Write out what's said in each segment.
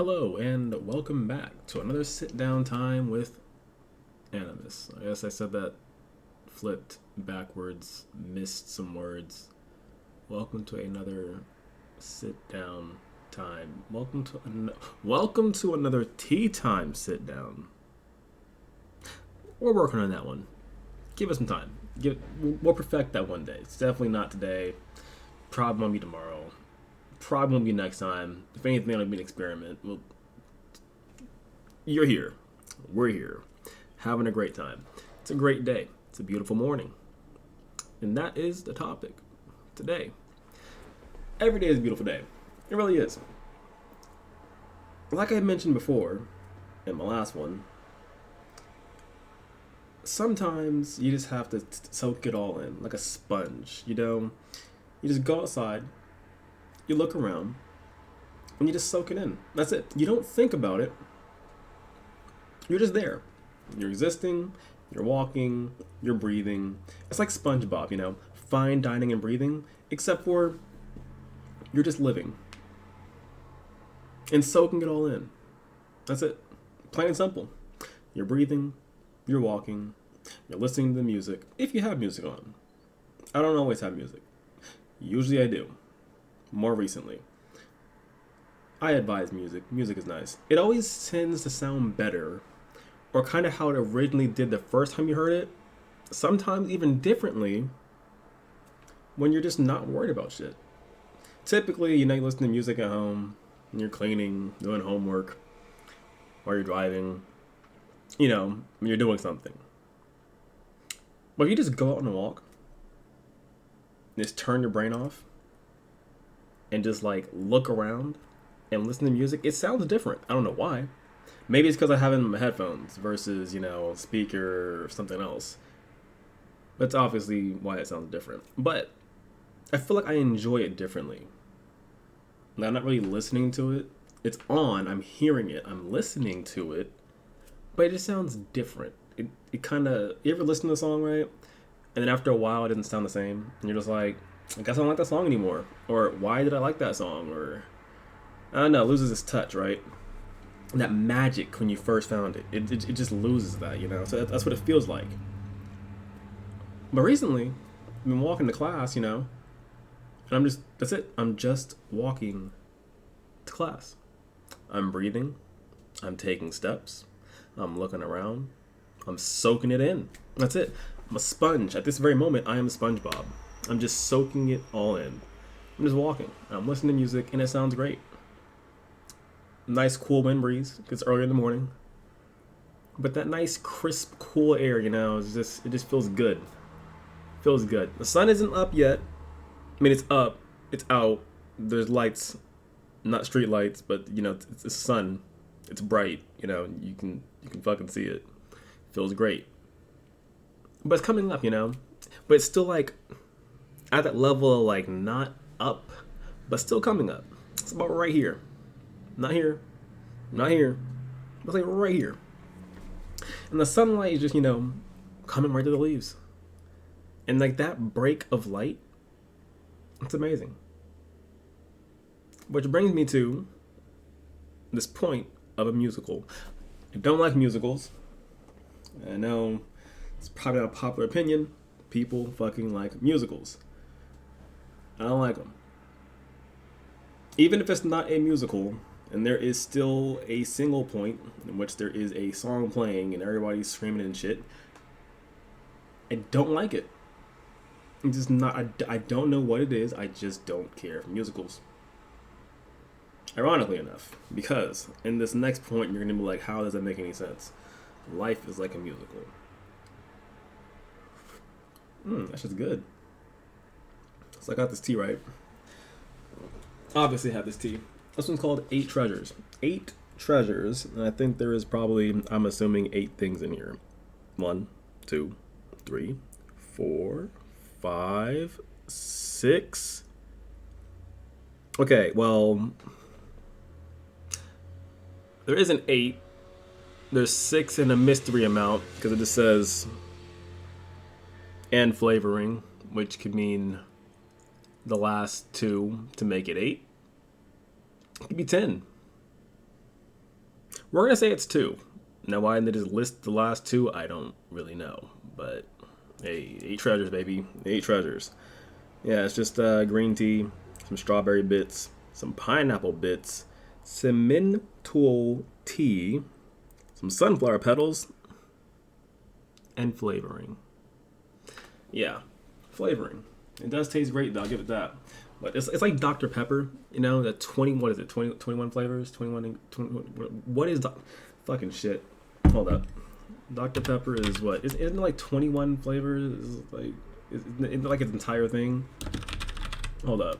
Hello and welcome back to another sit down time with Animus. I guess I said that flipped backwards, missed some words. Welcome to another sit down time. Welcome to another tea time sit down. We're working on that one. Give us some time. We'll perfect that one day. It's definitely not today. Probably won't be tomorrow. Probably won't be next time. If anything, it'll be an experiment. You're here. We're here. Having a great time. It's a great day. It's a beautiful morning. And that is the topic today. Every day is a beautiful day. It really is. Like I mentioned before in my last one, sometimes you just have to soak it all in like a sponge, You just go outside, you look around, and you just soak it in. That's it. You don't think about it. You're just there. You're existing, you're walking, you're breathing. It's like SpongeBob, fine dining and breathing, except for you're just living and soaking it all in. That's it. Plain and simple. You're breathing, you're walking, you're listening to the music, if you have music on. I don't always have music. Usually I do. More recently. I advise music. Music is nice. It always tends to sound better, or kind of how it originally did the first time you heard it, sometimes even differently when you're just not worried about shit. Typically, you listen to music at home, when you're cleaning, doing homework, while you're driving, when you're doing something. But if you just go out on a walk, just turn your brain off, and just look around and listen to music, it sounds different. I don't know why. Maybe it's because I have it in my headphones versus, speaker or something else. That's obviously why it sounds different. But I feel like I enjoy it differently. I'm not really listening to it. It's on, I'm hearing it, I'm listening to it, but it just sounds different. It kind of, you ever listen to a song, right? And then after a while, it doesn't sound the same. And you're just like, I guess I don't like that song anymore. Or why did I like that song? Or, I don't know, it loses its touch, right? And that magic when you first found it. It just loses that, So that's what it feels like. But recently, I've been walking to class, and that's it. I'm just walking to class. I'm breathing. I'm taking steps. I'm looking around. I'm soaking it in. That's it. I'm a sponge. At this very moment, I am SpongeBob. I'm just soaking it all in. I'm just walking. I'm listening to music, and it sounds great. Nice, cool wind breeze, because it's early in the morning. But that nice, crisp, cool air, it just feels good. Feels good. The sun isn't up yet. I mean, it's up. It's out. There's lights. Not street lights, but, it's the sun. It's bright. You can fucking see it. Feels great. But it's coming up, But it's still at that level of not up, but still coming up. It's about right here. Not here. Not here. It's right here. And the sunlight is just, coming right to the leaves. And that break of light, it's amazing. Which brings me to this point of a musical. I don't like musicals. I know it's probably not a popular opinion. People fucking like musicals. I don't like them. Even if it's not a musical, and there is still a single point in which there is a song playing and everybody's screaming and shit, I don't like it. It's just not. I don't know what it is. I just don't care for musicals. Ironically enough, because in this next point, you're going to be like, how does that make any sense? Life is like a musical. That's just good. So I got this tea, right? Obviously I have this tea. This one's called 8 Treasures. 8 treasures, and I think there is probably, I'm assuming, 8 things in here. 1, 2, 3, 4, 5, 6. Okay, well, there isn't 8. There's 6 in a mystery amount, because it just says, and flavoring, which could mean the last 2 to make it 8. It could be 10. We're gonna say it's two. Now, why they just list the last two, I don't really know. But hey, 8 treasures, baby, 8 treasures. Yeah, it's just green tea, some strawberry bits, some pineapple bits, some menthol tea, some sunflower petals, and flavoring. Yeah, flavoring. It does taste great, though. I'll give it that. But it's like Dr. Pepper, you know, the 20, what is it, 20, 21 flavors? 21, what is the fucking shit? Hold up. Dr. Pepper is what? Isn't it like 21 flavors? Isn't it like its entire thing? Hold up.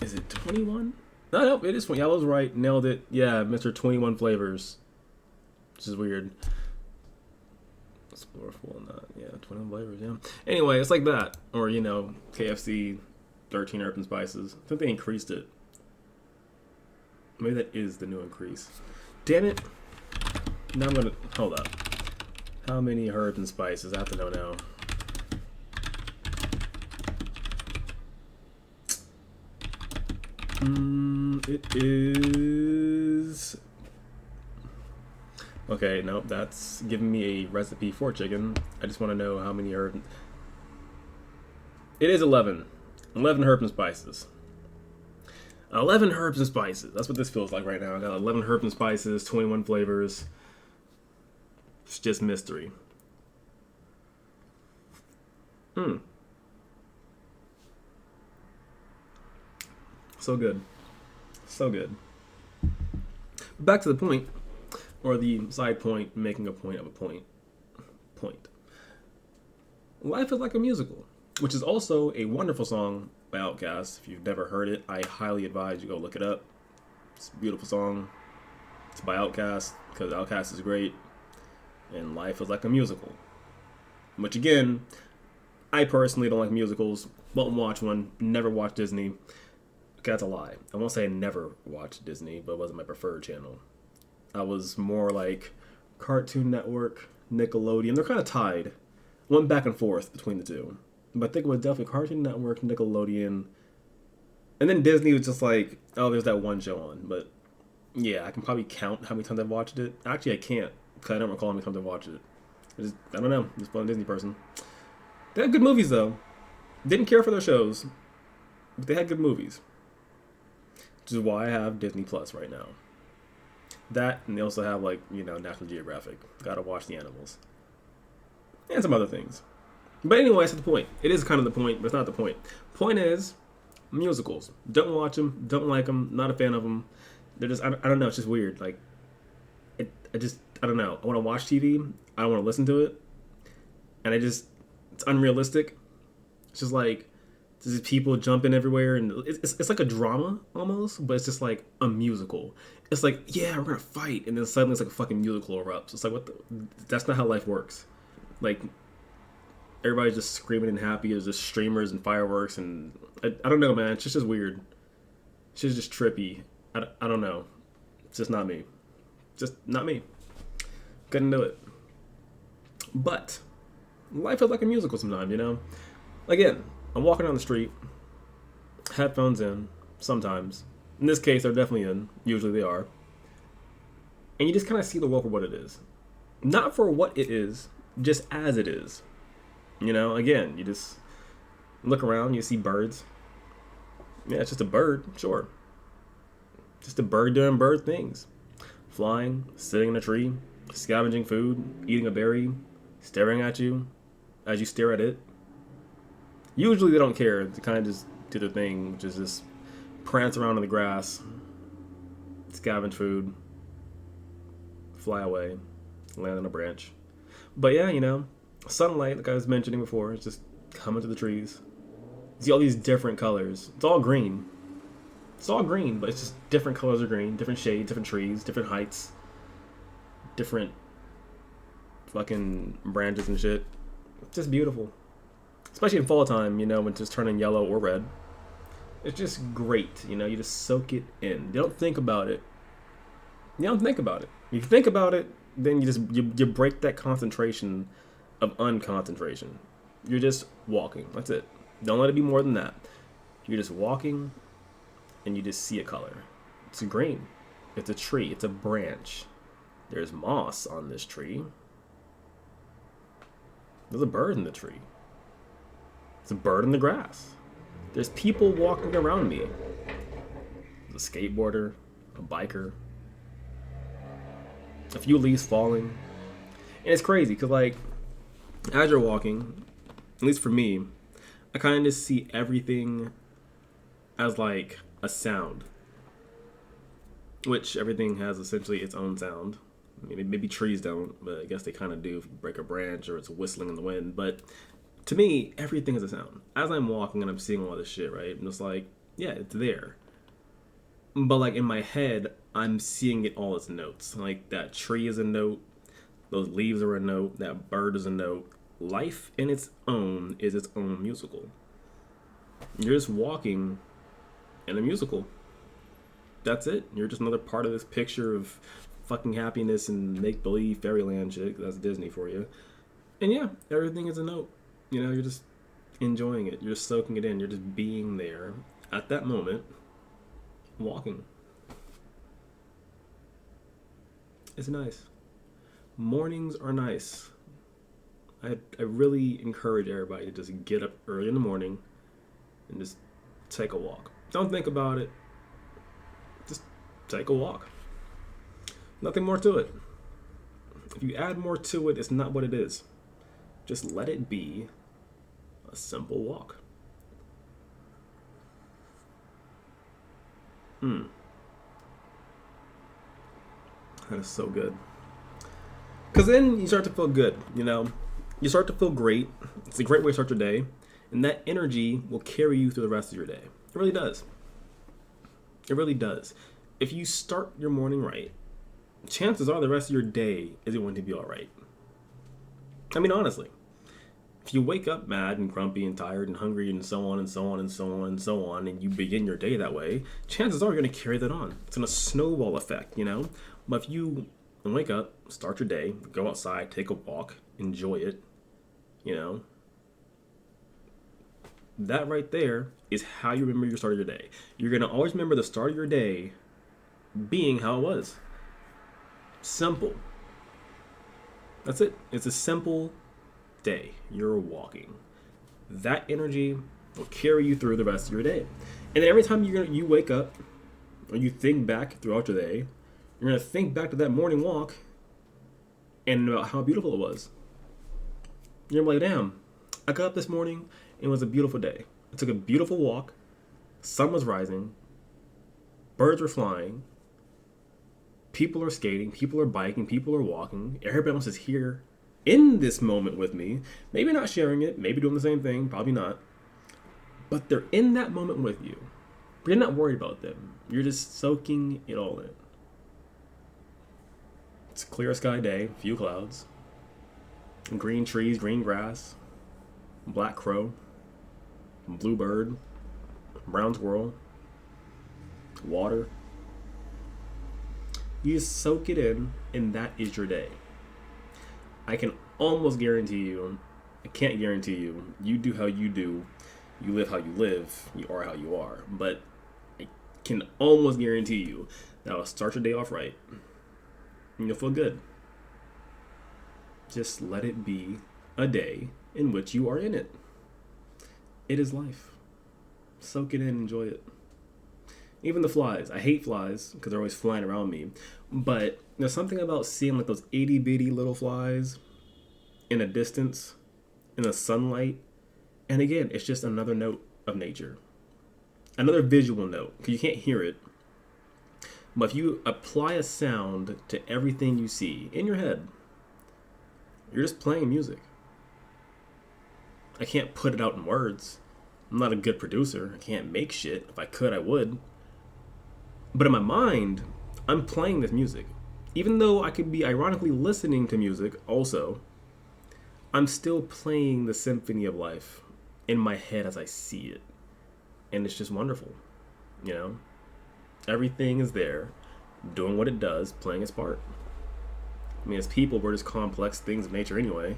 Is it 21? No, it is 20. I was right. Nailed it. Yeah, Mr. 21 flavors. Which is weird. Exploreful, not, yeah, 21 flavors, yeah. Anyway, it's like that. Or, you know, KFC, 13 herbs and spices. I think they increased it. Maybe that is the new increase. Damn it. Now I'm gonna, hold up. How many herbs and spices? I have to know now. It is... Okay, nope, that's giving me a recipe for chicken. I just want to know how many herbs... It is 11. 11 herbs and spices. 11 herbs and spices. That's what this feels like right now. I got 11 herbs and spices, 21 flavors. It's just mystery. So good. So good. Back to the point, or the side point, making a point of a point. Life is like a musical, which is also a wonderful song by Outkast. If you've never heard it, I highly advise you go look it up. It's a beautiful song. It's by Outkast, because Outkast is great. And life is like a musical. Which again, I personally don't like musicals. Won't watch one. Never watch Disney. Okay, that's a lie. I won't say I never watched Disney, but it wasn't my preferred channel. I was more like Cartoon Network, Nickelodeon. They're kind of tied. Went back and forth between the two. But I think it was definitely Cartoon Network, Nickelodeon. And then Disney was just like, oh, there's that one show on. But yeah, I can probably count how many times I've watched it. Actually, I can't, because I don't recall how many times I've watched it. I don't know. Just a Disney person. They had good movies, though. Didn't care for their shows. But they had good movies. Which is why I have Disney Plus right now. That, and they also have, like, you know, National Geographic. Gotta watch the animals. And some other things. But anyway, that's the point. It is kind of the point, but it's not the point. Point is, musicals. Don't watch them. Don't like them. Not a fan of them. They're just, I don't know, it's just weird. Like, I don't know. I want to watch TV. I don't want to listen to it. And it's unrealistic. It's just like, there's people jumping everywhere, and it's like a drama almost, but it's just like a musical. It's like, yeah, we're gonna fight, and then suddenly it's like a fucking musical erupts. It's like, that's not how life works. Like, everybody's just screaming and happy. There's just streamers and fireworks, and I don't know, man. It's just weird. It's just trippy. I don't know. It's just not me. Just not me. Couldn't do it. But life is like a musical sometimes, you know? Again, I'm walking down the street, headphones in, sometimes. In this case, they're definitely in. Usually they are. And you just kind of see the world for what it is. Not for what it is, just as it is. You know, again, you just look around, you see birds. Yeah, it's just a bird, sure. Just a bird doing bird things. Flying, sitting in a tree, scavenging food, eating a berry, staring at you as you stare at it. Usually they don't care. They kind of just do their thing, which is just prance around in the grass, scavenge food, fly away, land on a branch. But yeah, you know, sunlight, like I was mentioning before, is just coming to the trees. You see all these different colors. It's all green. It's all green, but it's just different colors of green, different shades, different trees, different heights, different fucking branches and shit. It's just beautiful. Especially in fall time, you know, when it's just turning yellow or red. It's just great, you know, you just soak it in. You don't think about it. You don't think about it. If you think about it, then you break that concentration of unconcentration. You're just walking. That's it. Don't let it be more than that. You're just walking, and you just see a color. It's green. It's a tree. It's a branch. There's moss on this tree. There's a bird in the tree. There's a bird in the grass. There's people walking around me. There's a skateboarder, a biker, a few leaves falling. And it's crazy because, like, as you're walking, at least for me, I kind of see everything as like a sound, which everything has essentially its own sound. I mean, maybe trees don't, but I guess they kind of do if you break a branch or it's whistling in the wind. But to me, everything is a sound. As I'm walking and I'm seeing all this shit, right? I'm just like, yeah, it's there. But like in my head, I'm seeing it all as notes. Like that tree is a note, those leaves are a note, that bird is a note. Life in its own is its own musical. You're just walking in a musical. That's it. You're just another part of this picture of fucking happiness and make-believe fairyland shit. That's Disney for you. And yeah, everything is a note. You know, you're just enjoying it. You're just soaking it in. You're just being there at that moment, walking. It's nice. Mornings are nice. I really encourage everybody to just get up early in the morning and just take a walk. Don't think about it. Just take a walk. Nothing more to it. If you add more to it, it's not what it is. Just let it be a simple walk. That is so good. Because then you start to feel good, you know? You start to feel great. It's a great way to start your day. And that energy will carry you through the rest of your day. It really does. It really does. If you start your morning right, chances are the rest of your day is going to be all right. I mean, honestly, if you wake up mad and grumpy and tired and hungry and so on and so on and so on and so on, and you begin your day that way, chances are you're going to carry that on. It's going to snowball effect, you know? But if you wake up, start your day, go outside, take a walk, enjoy it, you know, that right there is how you remember your start of your day. You're going to always remember the start of your day being how it was. Simple. That's it. It's a simple day. You're walking. That energy will carry you through the rest of your day. And then every time you wake up or you think back throughout your day, you're going to think back to that morning walk and about how beautiful it was. You're like, damn, I got up this morning and it was a beautiful day. I took a beautiful walk. Sun was rising. Birds were flying. People are skating. People are biking. People are walking. Everybody else is here in this moment with me. Maybe not sharing it. Maybe doing the same thing. Probably not. But they're in that moment with you. But you're not worried about them. You're just soaking it all in. It's a clear sky day. Few clouds. Green trees. Green grass. Black crow. Blue bird. Brown squirrel. Water. You just soak it in, and that is your day. I can almost guarantee you, I can't guarantee you, you do how you do, you live how you live, you are how you are. But I can almost guarantee you that will start your day off right, and you'll feel good. Just let it be a day in which you are in it. It is life. Soak it in, enjoy it. Even the flies. I hate flies because they're always flying around me. But there's something about seeing like those itty bitty little flies in a distance, in the sunlight. And again, it's just another note of nature. Another visual note, because you can't hear it. But if you apply a sound to everything you see in your head, you're just playing music. I can't put it out in words. I'm not a good producer. I can't make shit. If I could, I would. But in my mind, I'm playing this music. Even though I could be ironically listening to music also, I'm still playing the symphony of life in my head as I see it. And it's just wonderful. You know? Everything is there, doing what it does, playing its part. I mean, as people, we're just complex things of nature anyway.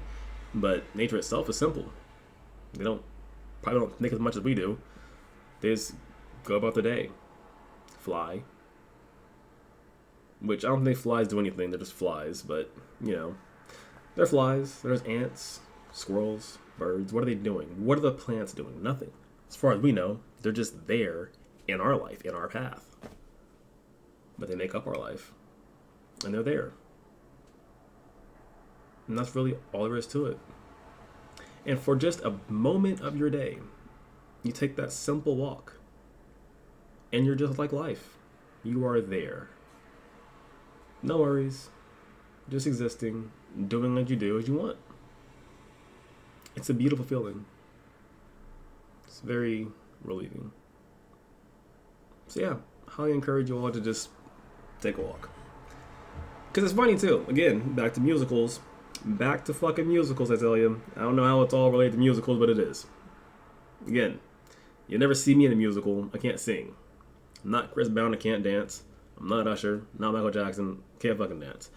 But nature itself is simple. They probably don't think as much as we do. They just go about the day. Fly, which I don't think flies do anything. They're just flies, but, you know, they're flies. There's ants, squirrels, birds. What are they doing? What are the plants doing? Nothing. As far as we know, they're just there in our life, in our path. But they make up our life. And they're there. And that's really all there is to it. And for just a moment of your day, you take that simple walk. And you're just like life. You are there. No worries. Just existing. Doing what you do as you want. It's a beautiful feeling. It's very relieving. So yeah, highly encourage you all to just take a walk. Because it's funny too. Again, back to musicals. Back to fucking musicals, I tell you. I don't know how it's all related to musicals, but it is. Again, you'll never see me in a musical. I can't sing. I'm not Chris Brown, I can't dance. I'm not Usher, not Michael Jackson, can't fucking dance.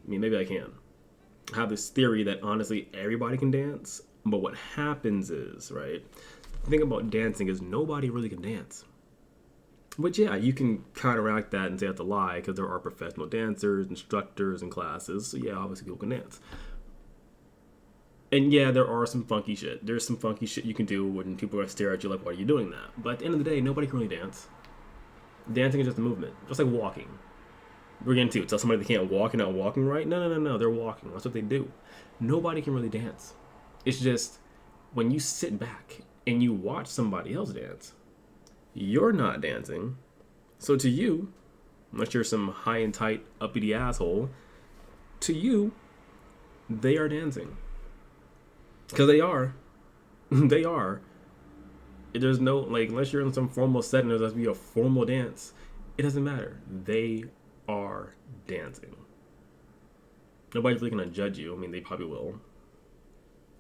I mean, maybe I can. I have this theory that honestly everybody can dance, but what happens is, right? The thing about dancing is nobody really can dance. But yeah, you can counteract that and say that's a lie because there are professional dancers, instructors, and classes. So yeah, obviously people can dance. And yeah, there are some funky shit. There's some funky shit you can do when people are gonna stare at you like, why are you doing that? But at the end of the day, nobody can really dance. Dancing is just a movement, just like walking. We're getting to tell somebody they can't walk and not walking right. No. They're walking. That's what they do. Nobody can really dance. It's just when you sit back and you watch somebody else dance, you're not dancing. So to you, unless you're some high and tight uppity asshole, to you, they are dancing. Because they are. They are. There's no, like, unless you're in some formal setting, there has to be a formal dance. It doesn't matter. They are dancing. Nobody's really going to judge you. I mean, they probably will.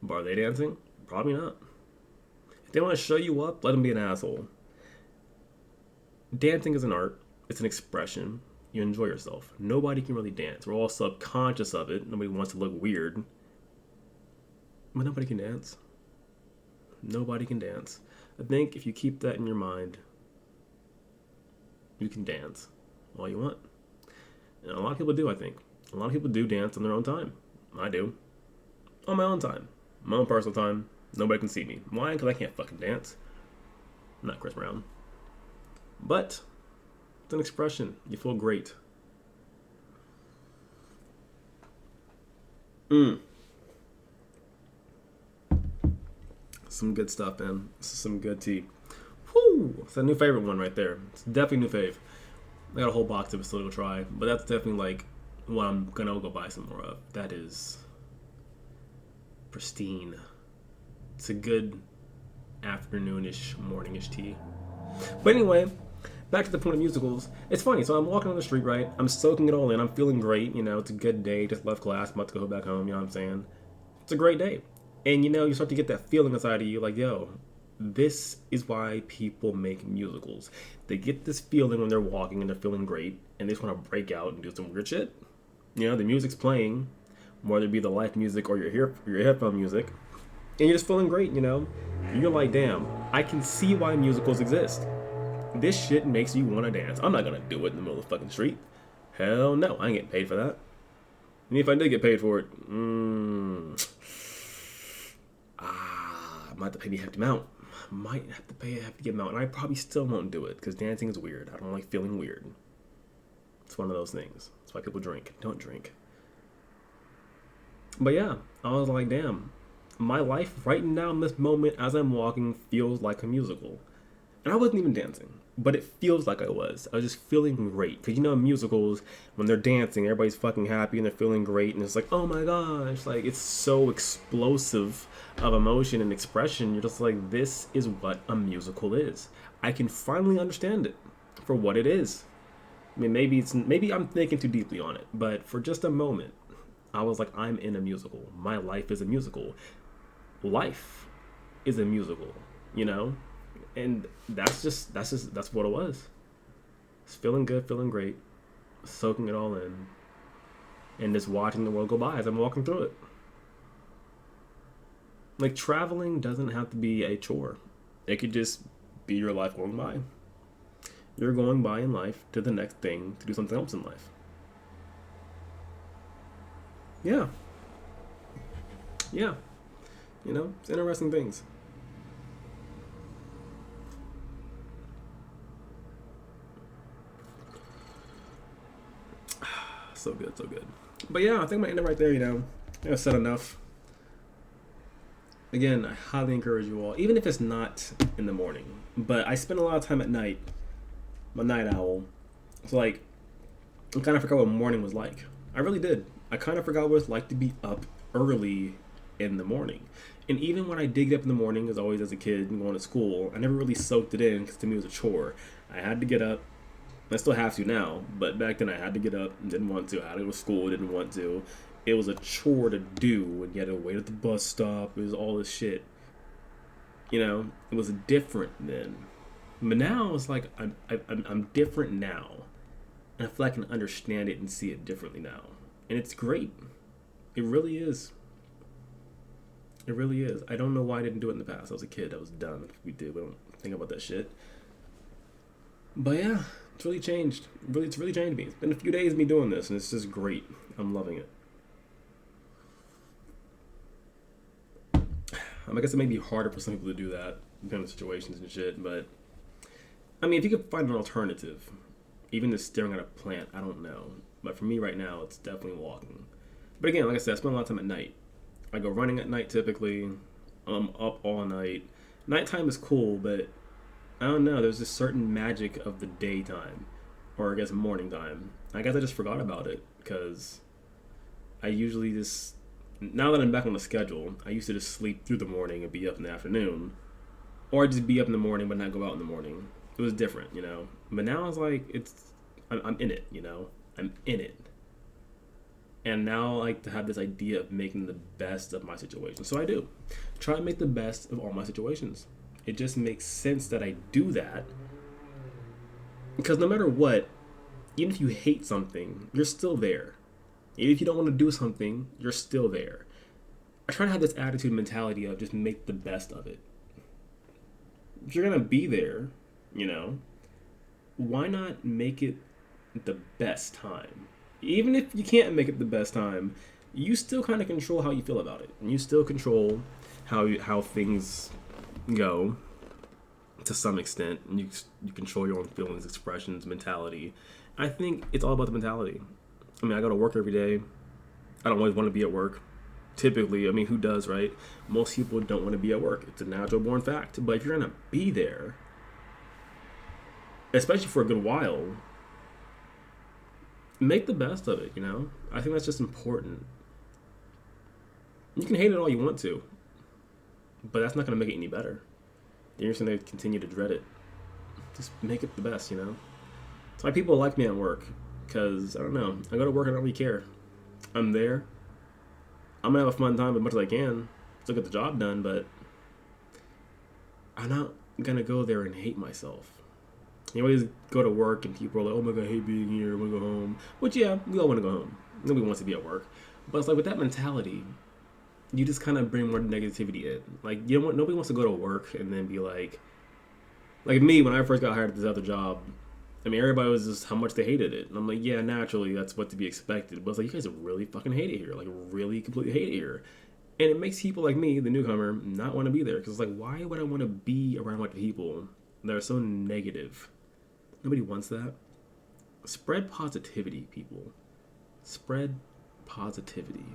But are they dancing? Probably not. If they want to show you up, let them be an asshole. Dancing is an art. It's an expression. You enjoy yourself. Nobody can really dance. We're all subconscious of it. Nobody wants to look weird. But nobody can dance. Nobody can dance. I think if you keep that in your mind, you can dance all you want. And a lot of people do, I think. A lot of people do dance on their own time. I do. On my own time. My own personal time. Nobody can see me. Why? Because I can't fucking dance. I'm not Chris Brown. But it's an expression. You feel great. Some good stuff, man. This is some good tea. Whew! It's a new favorite one right there. It's definitely new fave. I got a whole box of it still to try, but that's definitely like what I'm gonna go buy some more of. That is pristine. It's a good afternoonish, morningish tea. But anyway, back to the point of musicals. It's funny. So I'm walking on the street, right? I'm soaking it all in. I'm feeling great. You know, it's a good day. Just left class. I'm about to go back home. You know what I'm saying? It's a great day. And, you know, you start to get that feeling inside of you like, yo, this is why people make musicals. They get this feeling when they're walking and they're feeling great. And they just want to break out and do some weird shit. You know, the music's playing, whether it be the live music or your headphone music. And you're just feeling great, you know? And you're like, damn, I can see why musicals exist. This shit makes you want to dance. I'm not going to do it in the middle of the fucking street. Hell no, I ain't getting paid for that. And if I did get paid for it, I might have to pay the hefty amount. Might have to pay a hefty amount. And I probably still won't do it because dancing is weird. I don't like feeling weird. It's one of those things. That's why people drink. Don't drink. But yeah, I was like, damn. My life right now in this moment as I'm walking feels like a musical. And I wasn't even dancing, but it feels like I was. I was just feeling great. Because you know in musicals, when they're dancing, everybody's fucking happy and they're feeling great. And it's like, oh my gosh, like it's so explosive of emotion and expression. You're just like, this is what a musical is. I can finally understand it for what it is. I mean, maybe I'm thinking too deeply on it, but for just a moment, I was like, I'm in a musical. My life is a musical. Life is a musical, you know? And that's what it was. It's feeling good, feeling great, soaking it all in, and just watching the world go by as I'm walking through it. Like, traveling doesn't have to be a chore. It could just be your life going by. You're going by in life to the next thing to do something else in life. Yeah, yeah. It's interesting things. So good, so good. But yeah, I think I'm gonna end it right there. I've said enough. Again, I highly encourage you all, even if it's not in the morning. But I spend a lot of time at night. I'm a night owl. So like, I kind of forgot what morning was like. I really did. I kind of forgot what it's like to be up early in the morning. And even when I did get up in the morning, as always as a kid and going to school, I never really soaked it in because to me it was a chore. I had to get up. I still have to now, but back then I had to get up and didn't want to. I had to go to school, didn't want to. It was a chore to do, and you had to wait at the bus stop. It was all this shit. It was different then. But now it's like I'm different now, and I feel like I can understand it and see it differently now, and it's great. It really is. It really is. I don't know why I didn't do it in the past. I was a kid. I was dumb. We don't think about that shit. But yeah, it's really changed. It's really changed me. It's been a few days of me doing this, and it's just great. I'm loving it. I guess it may be harder for some people to do that, depending on situations and shit. But I mean, if you could find an alternative, even just staring at a plant, I don't know. But for me right now, it's definitely walking. But again, like I said, I spend a lot of time at night. I go running at night typically. I'm up all night. Nighttime is cool, but I don't know. There's this certain magic of the daytime, or I guess morning time. I guess I just forgot about it because I usually just, now that I'm back on the schedule, I used to just sleep through the morning and be up in the afternoon, or I'd just be up in the morning but not go out in the morning. It was different. But now it's like I'm in it. I'm in it. And now I like to have this idea of making the best of my situation. So I do. Try to make the best of all my situations. It just makes sense that I do that. Because no matter what, even if you hate something, you're still there. Even if you don't want to do something, you're still there. I try to have this attitude mentality of just make the best of it. If you're going to be there, why not make it the best time? Even if you can't make it the best time, you still kind of control how you feel about it. And you still control how things go to some extent. And you control your own feelings, expressions, mentality. I think it's all about the mentality. I mean, I go to work every day. I don't always want to be at work. Typically, I mean, who does, right? Most people don't want to be at work. It's a natural born fact. But if you're going to be there, especially for a good while, make the best of it, I think that's just important. You can hate it all you want to, but that's not going to make it any better. You're just going to continue to dread it. Just make it the best, That's why people like me at work, because, I don't know, I go to work and I don't really care. I'm there. I'm going to have a fun time as much as I can. Still get the job done, but I'm not going to go there and hate myself. You always go to work and people are like, oh my god, I hate being here, I want to go home. Which, yeah, we all want to go home. Nobody wants to be at work. But it's like with that mentality, you just kind of bring more negativity in. Like, nobody wants to go to work and then be like me, when I first got hired at this other job, I mean, everybody was just how much they hated it. And I'm like, yeah, naturally, that's what to be expected. But it's like, you guys really fucking hate it here. Like, really completely hate it here. And it makes people like me, the newcomer, not want to be there. Because it's like, why would I want to be around like people that are so negative? Nobody wants that. Spread positivity, people. Spread positivity.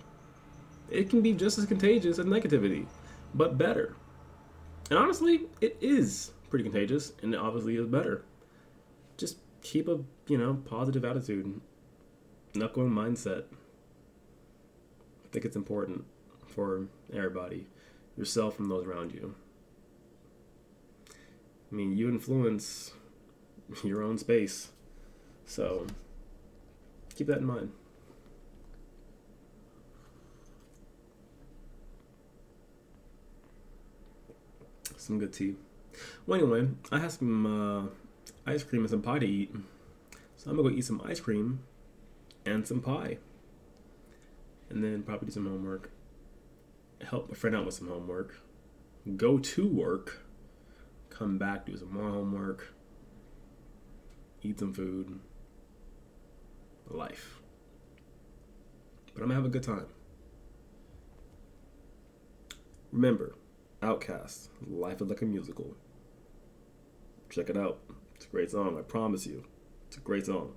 It can be just as contagious as negativity, but better. And honestly, it is pretty contagious, and it obviously is better. Just keep a, positive attitude, an outgoing mindset. I think it's important for everybody, yourself and those around you. I mean, you influence your own space. So keep that in mind. Some good tea. Well, anyway, I had some ice cream and some pie to eat. So I'm going to go eat some ice cream and some pie. And then probably do some homework. Help my friend out with some homework. Go to work. Come back, do some more homework. eat some food, life. But I'm gonna have a good time. Remember, Outkast, Life is Like a Musical. Check it out. It's a great song, I promise you. It's a great song.